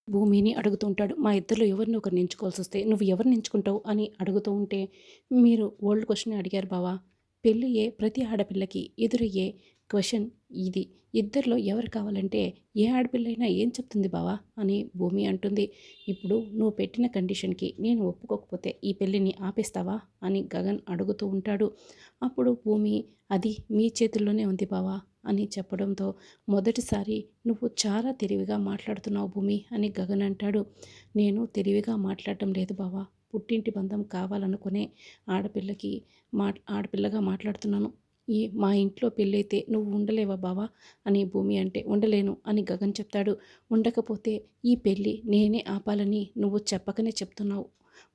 భూమిని అడుగుతూ ఉంటాడు. మా ఇద్దరిలో ఎవరిని ఒకరిని ఎంచుకోవాల్సొస్తే నువ్వు ఎవరిని ఎంచుకుంటావు అని అడుగుతూ ఉంటే, మీరు ఓల్డ్ క్వెషనే అడిగారు బావ. పెళ్ళయ్యే ప్రతి ఆడపిల్లకి ఎదురయ్యే క్వెషన్ ఇది. ఇద్దరిలో ఎవరు కావాలంటే ఏ ఆడపిల్లైనా ఏం చెప్తుంది బావ అని భూమి అంటుంది. ఇప్పుడు నువ్వు పెట్టిన కండిషన్‌కి నేను ఒప్పుకోకపోతే ఈ పెళ్ళిని ఆపేస్తావా అని గగన్ అడుగుతూ ఉంటాడు. అప్పుడు భూమి అది మీ చేతుల్లోనే ఉంది బావ అని చెప్పడంతో మొదటిసారి నువ్వు చాలా తెలివిగా మాట్లాడుతున్నావు భూమి అని గగన్ అంటాడు. నేను తెలివిగా మాట్లాడటం లేదు బావా, పుట్టింటి బంధం కావాలనుకునే ఆడపిల్లకి ఆడపిల్లగా మాట్లాడుతున్నాను. మా ఇంట్లో పెళ్ళైతే నువ్వు ఉండలేవా బావా అని భూమి అంటే, ఉండలేను అని గగన్ చెప్తాడు. ఉండకపోతే ఈ పెళ్ళి నేనే ఆపాలని నువ్వు చెప్పకనే చెప్తున్నావు.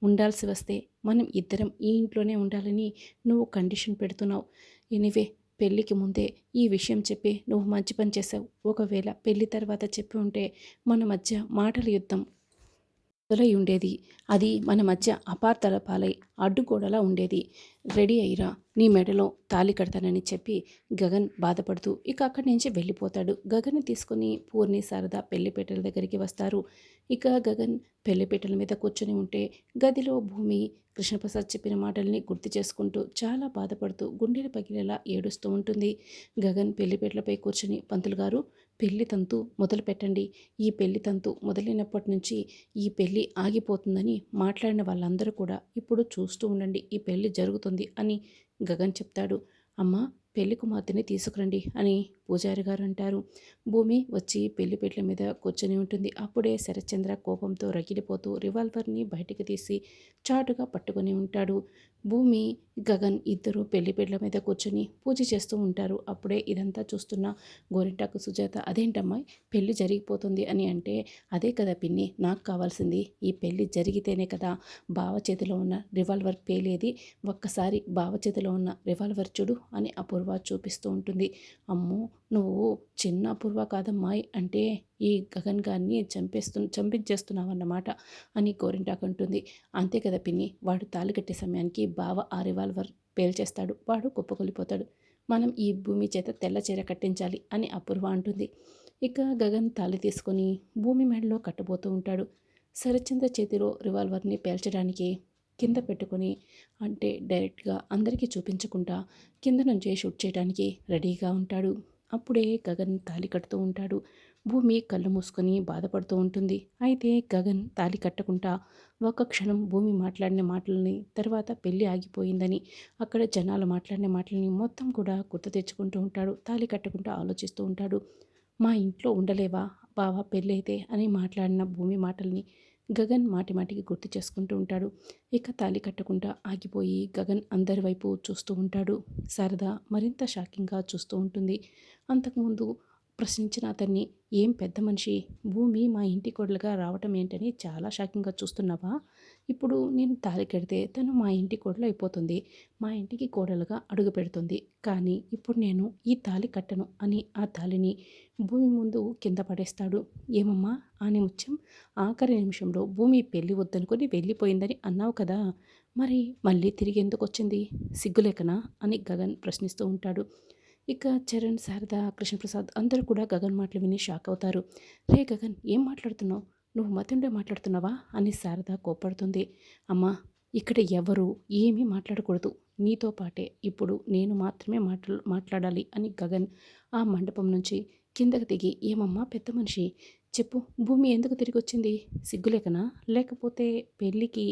ఉండాల్సి వస్తే మనం ఇద్దరం ఈ ఇంట్లోనే ఉండాలని నువ్వు కండిషన్ పెడుతున్నావు. ఎనివే, పెళ్ళికి ముందే ఈ విషయం చెప్పి నువ్వు మంచి పని చేసావు. ఒకవేళ పెళ్లి తర్వాత చెప్పి ఉంటే మన మధ్య మాటల యుద్ధం మొదలై ఉండేది. అది మన మధ్య అపార్థాల పాలై అడ్డుగోడలా ఉండేది. రెడీ అయ్యిరా, నీ మెడలో తాళి కడతానని చెప్పి గగన్ బాధపడుతూ ఇక అక్కడి నుంచి వెళ్ళిపోతాడు. గగన్ని తీసుకొని పూర్ణి, శారద పెళ్లిపీటల దగ్గరికి వస్తారు. ఇక గగన్ పెళ్లిపీటల మీద కూర్చొని ఉంటే గదిలో భూమి కృష్ణప్రసాద్ చెప్పిన మాటల్ని గుర్తు చేసుకుంటూ చాలా బాధపడుతూ గుండెలు పగిలేలా ఏడుస్తూ ఉంటుంది. గగన్ పెళ్లిపీటలపై కూర్చొని, పంతులు గారు పెళ్లి తంతు మొదలు పెట్టండి. ఈ పెళ్లి తంతు మొదలైనప్పటి నుంచి ఈ పెళ్ళి ఆగిపోతుందని మాట్లాడిన వాళ్ళందరూ కూడా ఇప్పుడు చూస్తూ ఉండండి, ఈ పెళ్ళి జరుగుతుంది అని గగన్ చెప్తాడు. అమ్మ, పెళ్లి కుమార్తెని తీసుకురండి అని పూజారి గారు అంటారు. భూమి వచ్చి పెళ్లిపీటల మీద కూర్చొని ఉంటుంది. అప్పుడే శరత్చంద్ర కోపంతో రగిలిపోతూ రివాల్వర్ని బయటికి తీసి చాటుగా పట్టుకొని ఉంటాడు. భూమి, గగన్ ఇద్దరు పెళ్లిపీటల మీద కూర్చొని పూజ చేస్తూ ఉంటారు. అప్పుడే ఇదంతా చూస్తున్న గోరింటాకు సుజాత, అదేంటమ్మాయి పెళ్లి జరిగిపోతుంది అని అంటే, అదే కదా పిన్ని నాకు కావాల్సింది, ఈ పెళ్లి జరిగితేనే కదా బావ చేతిలో ఉన్న రివాల్వర్ పేలేది, ఒక్కసారి బావ చేతిలో ఉన్న రివాల్వర్ చూడు అని అపూర్వ చూపిస్తూ ఉంటుంది. అమ్మో, నువ్వు చిన్న అపూర్వ కాదమ్మాయి, అంటే ఈ గగన్ గారిని చంపించేస్తున్నావన్నమాట అని గోరింటాకు అంటుంది. అంతే కదా పిన్ని, వాడు తాళి కట్టే సమయానికి బావ ఆ రివాల్వర్ పేల్చేస్తాడు, వాడు కుప్పకూలిపోతాడు. మనం ఈ భూమి చేత తెల్ల చీర కట్టించాలి అని అపూర్వ అంటుంది. ఇక గగన్ తాళి తీసుకొని భూమి మెడలో కట్టబోతూ ఉంటాడు. శరత్చంద్ర చేతిలో రివాల్వర్ని పేల్చడానికి కింద పెట్టుకొని, అంటే డైరెక్ట్గా అందరికీ చూపించకుండా కింద నుంచే షూట్ చేయడానికి రెడీగా ఉంటాడు. అప్పుడే గగన్ తాళి కడుతూ ఉంటాడు. భూమి కళ్ళు మూసుకొని బాధపడుతూ ఉంటుంది. అయితే గగన్ తాళి కట్టకుండా ఒక క్షణం భూమి మాట్లాడిన మాటలని, తర్వాత పెళ్ళి ఆగిపోయిందని, అక్కడ జనాలు మాట్లాడిన మాటలని మొత్తం కూడా గుర్తు తెచ్చుకుంటూ ఉంటాడు. తాళి కట్టకుండా ఆలోచిస్తూ ఉంటాడు. మా ఇంట్లో ఉండలేవా బావ పెళ్ళైతే అని మాట్లాడిన భూమి మాటల్ని గగన్ మాటి మాటికి గుర్తు చేసుకుంటూ ఉంటాడు. ఇక తాళి కట్టకుండా ఆగిపోయి గగన్ అందరి వైపు చూస్తూ ఉంటాడు. శారద మరింత షాకింగ్గా చూస్తూ ఉంటుంది. అంతకుముందు ప్రశ్నించిన అతన్ని, ఏం పెద్ద మనిషి, భూమి మా ఇంటి కోడలుగా రావటం ఏంటని చాలా షాకింగ్గా చూస్తున్నావా? ఇప్పుడు నేను తాళి కడితే తను మా ఇంటి కోడలు అయిపోతుంది, మా ఇంటికి కోడలుగా అడుగు పెడుతుంది. కానీ ఇప్పుడు నేను ఈ తాళి కట్టను అని ఆ తాళిని భూమి ముందు కింద పడేస్తాడు. ఏమమ్మా ఆనిముత్యం, ఆఖరి నిమిషంలో భూమి పెళ్ళి వద్దనుకొని వెళ్ళిపోయిందని అన్నావు కదా, మరి మళ్ళీ తిరిగి ఎందుకు వచ్చింది, సిగ్గులేకనా అని గగన్ ప్రశ్నిస్తూ ఉంటాడు. ఇక చరణ్, శారద, కృష్ణప్రసాద్ అందరూ కూడా గగన్ మాటలు విని షాక్ అవుతారు. రే గగన్, ఏం మాట్లాడుతున్నావు, నువ్వు మతుండే మాట్లాడుతున్నావా అని శారద కోప్పడుతుంది. అమ్మా, ఇక్కడ ఎవరు ఏమీ మాట్లాడకూడదు, నీతో పాటే ఇప్పుడు నేను మాత్రమే మాట్లాడాలి అని గగన్ ఆ మండపం నుంచి కిందకి దిగి, ఏమమ్మా పెద్ద మనిషి, చెప్పు, భూమి ఎందుకు తిరిగి వచ్చింది, సిగ్గులేకనా, లేకపోతే పెళ్ళికి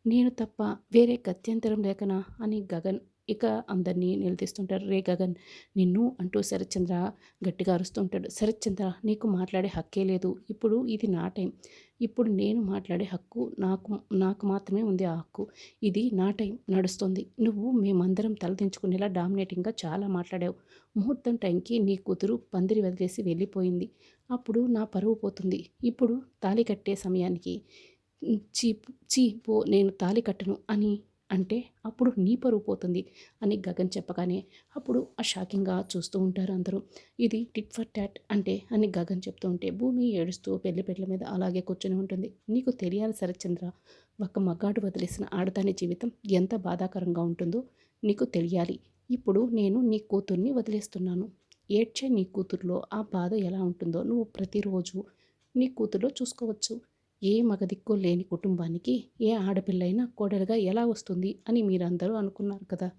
నేను తప్ప వేరే గత్యంతరం లేకనా అని గగన్ ఇక అందరినీ నిలదీస్తుంటారు. రే గగన్, నిన్ను అంటూ శరత్చంద్ర గట్టిగా అరుస్తూ ఉంటాడు. శరత్చంద్ర, నీకు మాట్లాడే హక్కే లేదు, ఇప్పుడు ఇది నా టైం, ఇప్పుడు నేను మాట్లాడే హక్కు నాకు నాకు మాత్రమే ఉంది. ఆ హక్కు, ఇది నా టైం నడుస్తుంది. నువ్వు మేమందరం తలదించుకునేలా డామినేటింగ్గా చాలా మాట్లాడావు. ముహూర్తం టైంకి నీ కూతురు పందిరి వదిలేసి వెళ్ళిపోయింది, అప్పుడు నా పరువు పోతుంది. ఇప్పుడు తాళి కట్టే సమయానికి చీ చీ పో, నేను తాళి కట్టను అని అంటే అప్పుడు నీ పరువు పోతుంది అని గగన్ చెప్పగానే అప్పుడు ఆ షాకింగ్గా చూస్తూ ఉంటారు అందరూ. ఇది టిట్ ఫర్ టాట్ అంటే అని గగన్ చెప్తూ ఉంటే భూమి ఏడుస్తూ పెళ్లి మీద అలాగే కూర్చొని ఉంటుంది. నీకు తెలియాలి శరత్చంద్ర, ఒక మగాడు వదిలేసిన ఆడదాని జీవితం ఎంత బాధాకరంగా ఉంటుందో నీకు తెలియాలి. ఇప్పుడు నేను నీ కూతుర్ని వదిలేస్తున్నాను, ఏడ్చే నీ కూతుర్లో ఆ బాధ ఎలా ఉంటుందో నువ్వు ప్రతిరోజు నీ కూతుర్లో చూసుకోవచ్చు. ఏ మగదిక్కు లేని కుటుంబానికి ఏ ఆడపిల్లైనా కోడలుగా ఎలా వస్తుంది అని మీరందరూ అనుకున్నారు కదా!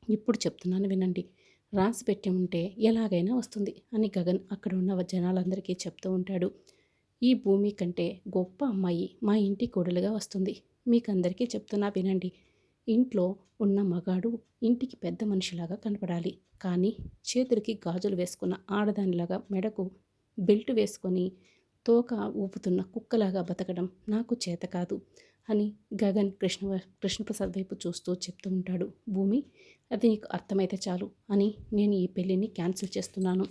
ఇప్పుడు చెప్తున్నాను వినండి. రాసి పెట్టి ఉంటే ఎలాగైనా వస్తుంది అని గగన్ అక్కడ ఉన్న జనాలందరికీ చెప్తూ ఉంటాడు. ఈ భూమి కంటే గొప్ప అమ్మాయి మా ఇంటి కోడలుగా వస్తుంది. మీకందరికీ చెప్తున్నా వినండి. ఇంట్లో ఉన్న మగాడు ఇంటికి పెద్ద మనిషిలాగా కనపడాలి. కానీ చేతులకి గాజులు వేసుకున్న ఆడదానిలాగా మెడకు బెల్ట్ వేసుకొని తోక ఊపుతున్న కుక్కలాగా బతకడం నాకు చేత కాదు అని గగన్ కృష్ణప్రసాద్ వైపు చూస్తూ చెప్తూ ఉంటాడు. భూమి, అది నీకు అర్థమైతే చాలు అని నేను ఈ పెళ్ళిని క్యాన్సిల్ చేస్తున్నాను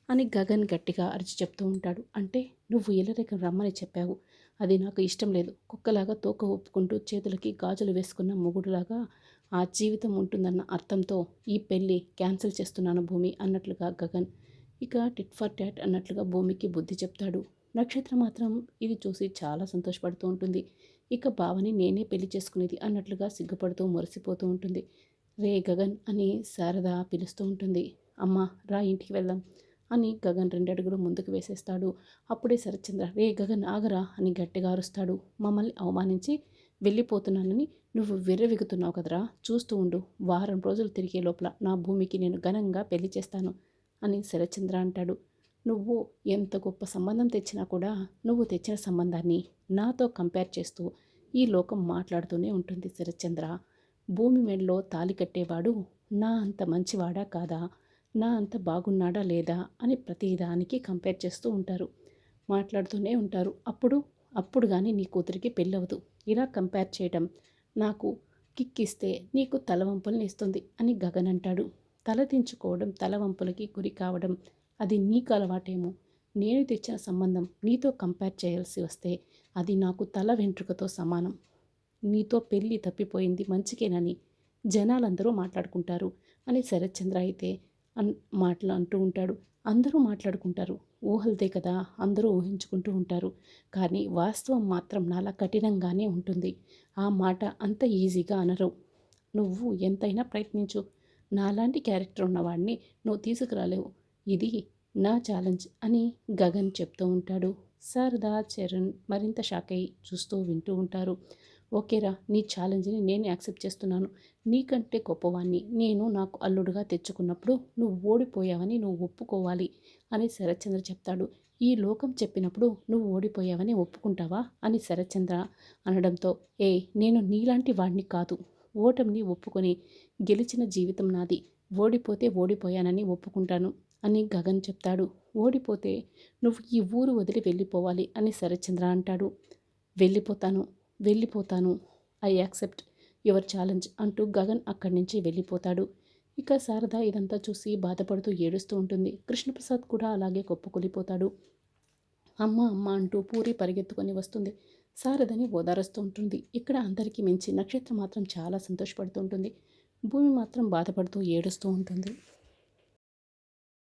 అని గగన్ గట్టిగా అరిచి చెప్తూ ఉంటాడు. అంటే నువ్వు ఇళ్ళకి రమ్మని చెప్పావు, అది నాకు ఇష్టం లేదు. కుక్కలాగా తోక ఊపుకుంటూ చేతులకి గాజులు వేసుకున్న మొగుడులాగా ఆ జీవితం ఉంటుందన్న అర్థంతో ఈ పెళ్ళి క్యాన్సిల్ చేస్తున్నాను భూమి అన్నట్లుగా గగన్ ఇక టిట్ ఫర్ టాట్ అన్నట్లుగా భూమికి బుద్ధి చెప్తాడు. నక్షత్రం మాత్రం ఇది చూసి చాలా సంతోషపడుతూ ఉంటుంది. ఇక బావని నేనే పెళ్లి చేసుకునేది అన్నట్లుగా సిగ్గుపడుతూ మురిసిపోతూ ఉంటుంది. రే గగన్ అని శారద పిలుస్తూ ఉంటుంది. అమ్మ రా ఇంటికి వెళ్దాం అని గగన్ 2 అడుగులు ముందుకు వేసేస్తాడు. అప్పుడే శరత్చంద్ర రే గగన్ ఆగరా అని గట్టిగా అరుస్తాడు. మమ్మల్ని అవమానించి వెళ్ళిపోతున్నానని నువ్వు విర్రవిగుతున్నావు కదరా, చూస్తూ ఉండు. వారం రోజులు తిరిగే లోపల నా భూమికి నేను ఘనంగా పెళ్లి చేస్తాను అని శరత్చంద్ర అంటాడు. నువ్వు ఎంత గొప్ప సంబంధం తెచ్చినా కూడా నువ్వు తెచ్చిన సంబంధాన్ని నాతో కంపేర్ చేస్తూ ఈ లోకం మాట్లాడుతూనే ఉంటుంది శరత్చంద్ర. భూమి మెడలో తాళి కట్టేవాడు నా అంత మంచివాడా కాదా, నా అంత బాగున్నాడా లేదా అని ప్రతిదానికి కంపేర్ చేస్తూ ఉంటారు, మాట్లాడుతూనే ఉంటారు. అప్పుడు కానీ నీ కూతురికి పెళ్ళవదు. ఇలా కంపేర్ చేయడం నాకు కిక్కిస్తే నీకు తలవంపుల్ని ఇస్తుంది అని గగన్ అంటాడు. తలదించుకోవడం తలవంపులకి గురి కావడం అది నీకు అలవాటేమో. నేను తెచ్చిన సంబంధం నీతో కంపేర్ చేయాల్సి వస్తే అది నాకు తల వెంట్రుకతో సమానం. నీతో పెళ్ళి తప్పిపోయింది మంచికేనని జనాలందరూ మాట్లాడుకుంటారు అని శరత్చంద్ర అయితే మాటలు అంటూ ఉంటాడు. అందరూ మాట్లాడుకుంటారు, ఊహలదే కదా అందరూ ఊహించుకుంటూ ఉంటారు. కానీ వాస్తవం మాత్రం నాలా కఠినంగానే ఉంటుంది. ఆ మాట అంత ఈజీగా అనరు. నువ్వు ఎంతైనా ప్రయత్నించు, నాలాంటి క్యారెక్టర్ ఉన్నవాడిని నువ్వు తీసుకురాలేవు. ఇది నా ఛాలెంజ్ అని గగన్ చెప్తూ ఉంటాడు. శారద చరణ్ మరింత షాక్ అయ్యి చూస్తూ వింటూ ఉంటారు. ఓకేరా, నీ ఛాలెంజ్ని నేను యాక్సెప్ట్ చేస్తున్నాను. నీకంటే గొప్పవాణ్ణి నేను నాకు అల్లుడుగా తెచ్చుకున్నప్పుడు నువ్వు ఓడిపోయావని నువ్వు ఒప్పుకోవాలి అని శరత్చంద్ర చెప్తాడు. ఈ లోకం చెప్పినప్పుడు నువ్వు ఓడిపోయావని ఒప్పుకుంటావా అని శరత్చంద్ర అనడంతో, నేను నీలాంటి వాడిని కాదు. ఓటమిని ఒప్పుకొని గెలిచిన జీవితం నాది. ఓడిపోతే ఓడిపోయానని ఒప్పుకుంటాను అని గగన్ చెప్తాడు. ఓడిపోతే నువ్వు ఈ ఊరు వదిలి వెళ్ళిపోవాలి అని శరత్చంద్ర అంటాడు. వెళ్ళిపోతాను, ఐ యాక్సెప్ట్ యువర్ ఛాలెంజ్ అంటూ గగన్ అక్కడి నుంచి వెళ్ళిపోతాడు. ఇక శారద ఇదంతా చూసి బాధపడుతూ ఏడుస్తూ ఉంటుంది. కృష్ణప్రసాద్ కూడా అలాగే కుప్పకూలిపోతాడు. అమ్మ అమ్మ అంటూ పూరి పరిగెత్తుకొని వస్తుంది. శారదని ఓదారుస్తూ ఉంటుంది. ఇక్కడ అందరికీ మించి నక్షత్రం మాత్రం చాలా సంతోషపడుతూ ఉంటుంది. భూమి మాత్రం బాధపడుతూ ఏడుస్తూ ఉంటుంది.